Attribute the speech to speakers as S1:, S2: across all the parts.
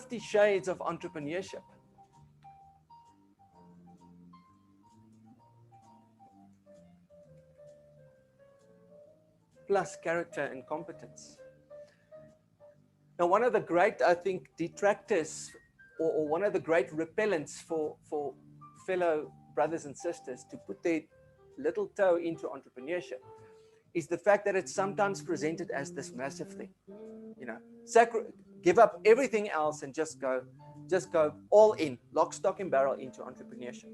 S1: 50 shades of entrepreneurship. Plus character and competence. Now, one of the great, I think, detractors or one of the great repellents for fellow brothers and sisters to put their little toe into entrepreneurship is the fact that it's sometimes presented as this massive thing. You know, give up everything else and just go all in, lock, stock, and barrel into entrepreneurship.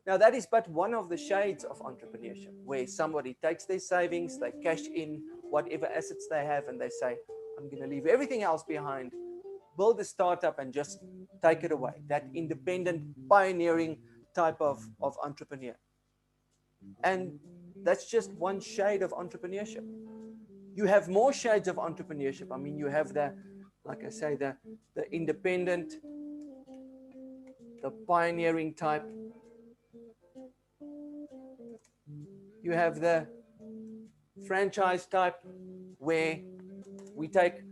S1: Now, that is but one of the shades of entrepreneurship, where somebody takes their savings, they cash in whatever assets they have, and they say, I'm going to leave everything else behind, build a startup, and just take it away. That independent, pioneering type of entrepreneur. And that's just one shade of entrepreneurship. You have more shades of entrepreneurship. I mean, you have the, like I say, the independent, the pioneering type. You have the franchise type, where we take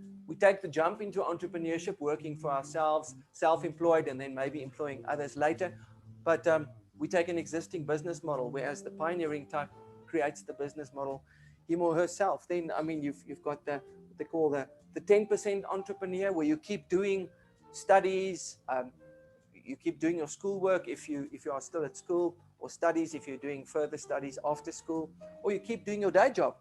S1: the jump into entrepreneurship, working for ourselves, self-employed, and then maybe employing others later. But we take an existing business model, whereas the pioneering type creates the business model him or herself. Then, I mean, you've got what they call the 10% entrepreneur, where you keep doing studies, you keep doing your schoolwork if you are still at school, or studies if you're doing further studies after school, or you keep doing your day job.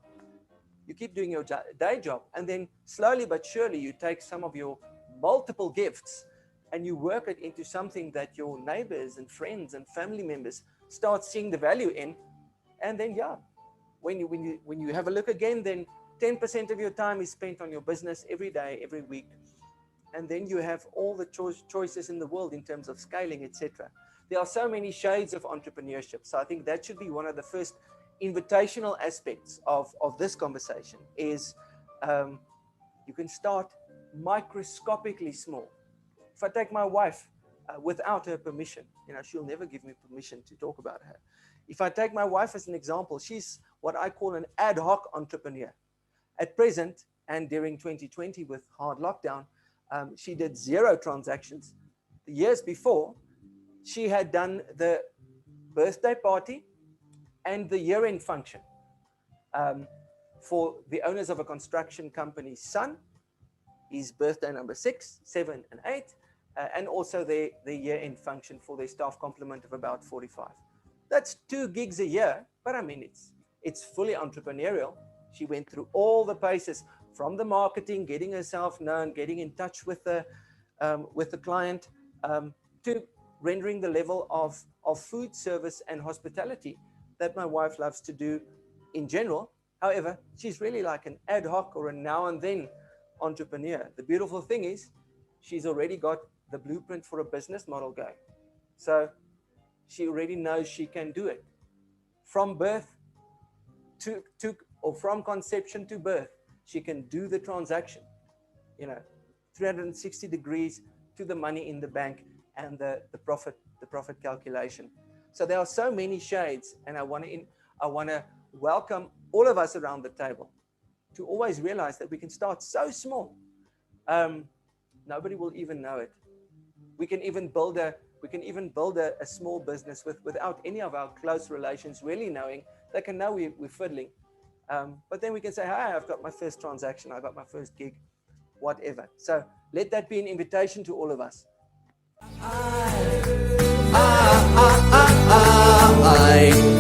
S1: You keep doing your day job, and then slowly but surely you take some of your multiple gifts and you work it into something that your neighbors and friends and family members start seeing the value in. And then, yeah, when you have a look again, then 10% of your time is spent on your business every day, every week. And then you have all the choices in the world in terms of scaling, etc. There are so many shades of entrepreneurship. So I think that should be one of the first invitational aspects of this conversation is you can start microscopically small. If I take my wife without her permission, she'll never give me permission to talk about her. If I take my wife as an example, she's what I call an ad hoc entrepreneur. At present, and during 2020 with hard lockdown, she did 0 transactions. The years before, she had done the birthday party and the year-end function for the owners of a construction company's son, his birthday number 6, 7, and 8, and also the year-end function for their staff complement of about 45. That's 2 gigs a year, but I mean, it's fully entrepreneurial. She went through all the paces, from the marketing, getting herself known, getting in touch with the client, to rendering the level of food service and hospitality that my wife loves to do in general. However, she's really like an ad hoc or a now and then entrepreneur. The beautiful thing is she's already got the blueprint for a business model going. So she already knows she can do it. From birth or from conception to birth, she can do the transaction, 360 degrees to the money in the bank and the profit calculation. So there are so many shades, and I want to welcome all of us around the table to always realize that we can start so small. Nobody will even know it. We can even build a small business without any of our close relations really knowing. They can know we're fiddling. But then we can say, hi, I've got my first transaction, I got my first gig, whatever. So let that be an invitation to all of us. I